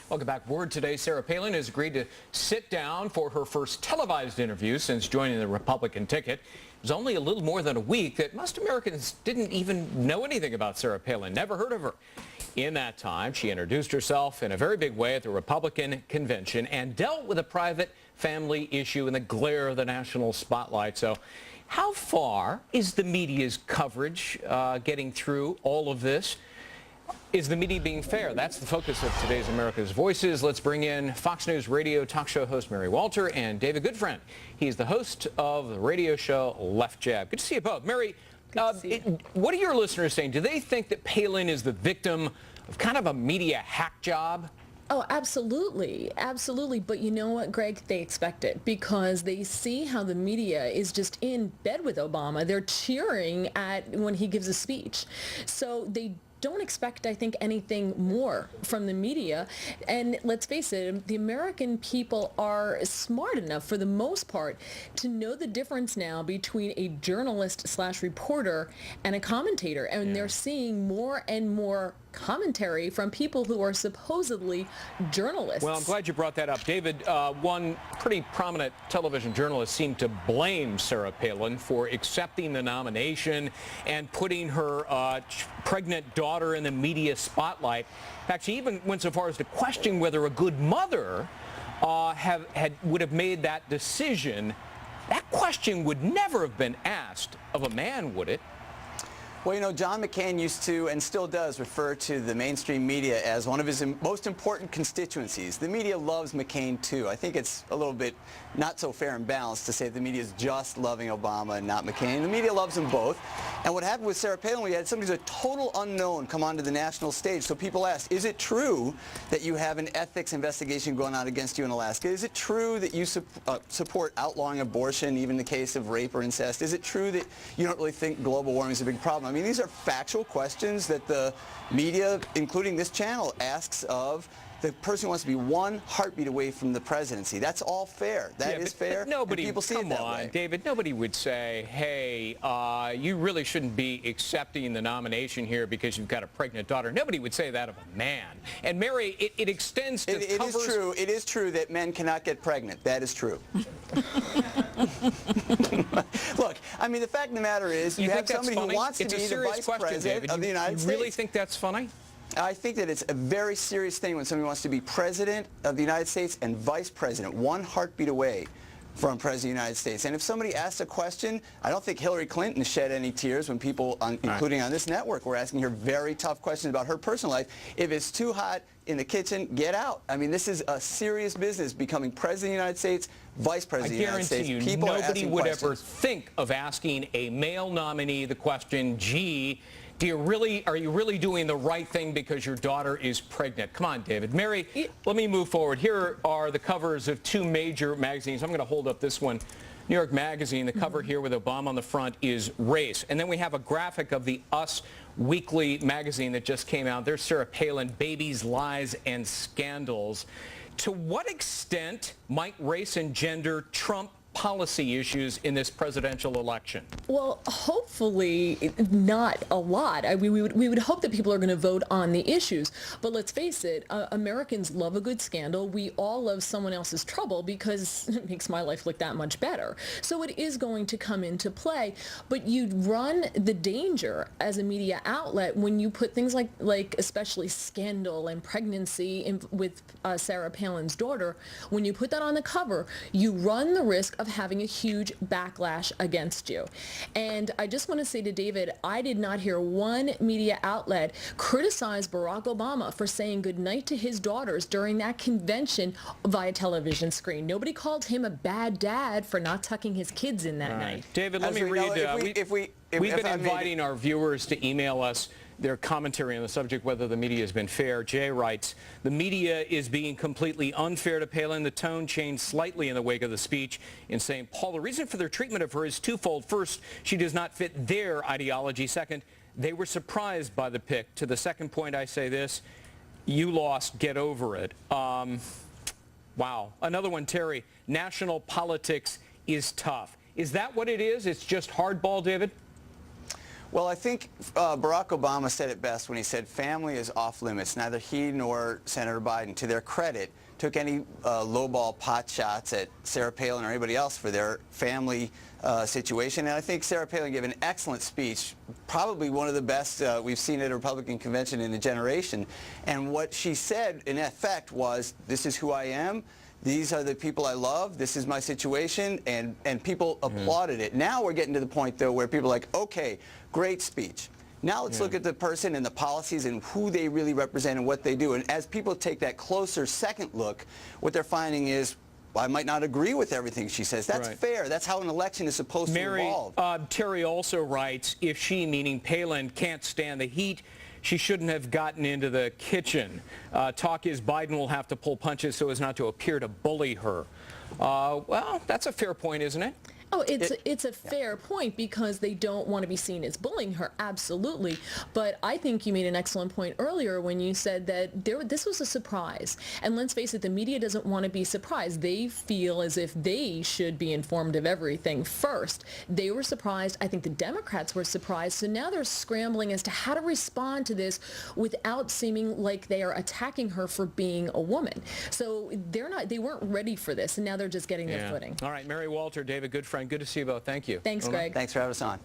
Welcome back. Word today, Sarah Palin has agreed to sit down for her first televised interview since joining the Republican ticket. It was only a little more than a week that most Americans didn't even know anything about Sarah Palin, never heard of her. In that time, she introduced herself in a very big way at the Republican convention and dealt with a private family issue in the glare of the national spotlight. So how far is the media's coverage getting through all of this? Is the media being fair? That's the focus of today's America's Voices. Let's bring in Fox News radio talk show host Mary Walter and David Goodfriend. He's the host of the radio show Left Jab. Good to see you both. Mary, what are your listeners saying? Do they think that Palin is the victim of kind of a media hack job? Oh, absolutely. Absolutely. But you know what, Greg? They expect it because they see how the media is just in bed with Obama. They're cheering at when he gives a speech. So they don't expect, I think, anything more from the media. And let's face it, the American people are smart enough, for the most part, to know the difference now between a journalist / reporter and a commentator. And they're seeing more and more commentary from people who are supposedly journalists. Well, I'm glad you brought that up. David, one pretty prominent television journalist seemed to blame Sarah Palin for accepting the nomination and putting her pregnant daughter in the media spotlight. In fact, she even went so far as to question whether a good mother would have made that decision. That question would never have been asked of a man, would it? Well, you know, John McCain used to, and still does, refer to the mainstream media as one of his most important constituencies. The media loves McCain, too. I think it's a little bit not so fair and balanced to say the media is just loving Obama and not McCain. The media loves them both. And what happened with Sarah Palin, we had somebody who's a total unknown come onto the national stage. So people ask, is it true that you have an ethics investigation going on against you in Alaska? Is it true that you support outlawing abortion, even in the case of rape or incest? Is it true that you don't really think global warming is a big problem? I mean, these are factual questions that the media, including this channel, asks of the person who wants to be one heartbeat away from the presidency. That's all fair. That is fair. But nobody, people see it that way. David, nobody would say, hey, you really shouldn't be accepting the nomination here because you've got a pregnant daughter. Nobody would say that of a man. And Mary, it extends to covers. It is true that men cannot get pregnant. That is true. Look, I mean, the fact of the matter is you have somebody who wants to be the vice president of the United States. You really think that's funny? I think that it's a very serious thing when somebody wants to be president of the United States and vice president, one heartbeat away from president of the United States. And if somebody asks a question, I don't think Hillary Clinton shed any tears when people, including on this network, were asking her very tough questions about her personal life. If it's too hot in the kitchen, get out. I mean, this is a serious business, becoming president of the United States, vice president of the United States. I guarantee you, nobody would ever think of asking a male nominee the question, gee, are you really doing the right thing because your daughter is pregnant? Come on, David. Mary, let me move forward. Here are the covers of two major magazines. I'm going to hold up this one. New York Magazine, the cover here with Obama on the front is Race. And then we have a graphic of the Us Weekly magazine that just came out. There's Sarah Palin, Babies, Lies, and Scandals. To what extent might race and gender trump policy issues in this presidential election? Well, hopefully not a lot. We would hope that people are going to vote on the issues. But let's face it, Americans love a good scandal. We all love someone else's trouble because it makes my life look that much better. So it is going to come into play. But you run the danger as a media outlet when you put things like especially scandal and pregnancy with Sarah Palin's daughter. When you put that on the cover, you run the risk of having a huge backlash against you. And I just want to say to David, I did not hear one media outlet criticize Barack Obama for saying goodnight to his daughters during that convention via television screen. Nobody called him a bad dad for not tucking his kids in that night. David, let me read. We've been inviting our viewers to email us their commentary on the subject, whether the media has been fair. Jay writes, the media is being completely unfair to Palin. The tone changed slightly in the wake of the speech in St. Paul. The reason for their treatment of her is twofold. First, she does not fit their ideology. Second, they were surprised by the pick. To the second point, I say this, you lost, get over it. Wow. Another one, Terry, national politics is tough. Is that what it is? It's just hardball, David? Well, I think Barack Obama said it best when he said family is off limits. Neither he nor Senator Biden, to their credit, took any lowball pot shots at Sarah Palin or anybody else for their family situation. And I think Sarah Palin gave an excellent speech, probably one of the best we've seen at a Republican convention in a generation. And what she said, in effect, was, this is who I am. These are the people I love. This is my situation. And people applauded it. Now we're getting to the point, though, where people are like, okay, great speech. Now let's look at the person and the policies and who they really represent and what they do. And as people take that closer second look, what they're finding is, I might not agree with everything she says. That's fair. That's how an election is supposed to evolve. Terry also writes, if she, meaning Palin, can't stand the heat, she shouldn't have gotten into the kitchen. Talk is Biden will have to pull punches so as not to appear to bully her. Well, that's a fair point, isn't it? Oh, it's a fair point because they don't want to be seen as bullying her, absolutely. But I think you made an excellent point earlier when you said that this was a surprise. And let's face it, the media doesn't want to be surprised. They feel as if they should be informed of everything first. They were surprised. I think the Democrats were surprised. So now they're scrambling as to how to respond to this without seeming like they are attacking her for being a woman. So they weren't ready for this, and now they're just getting their footing. All right, Mary Walter, David Goodfriend, good to see you both. Thank you. Thanks, Greg. Thanks for having us on.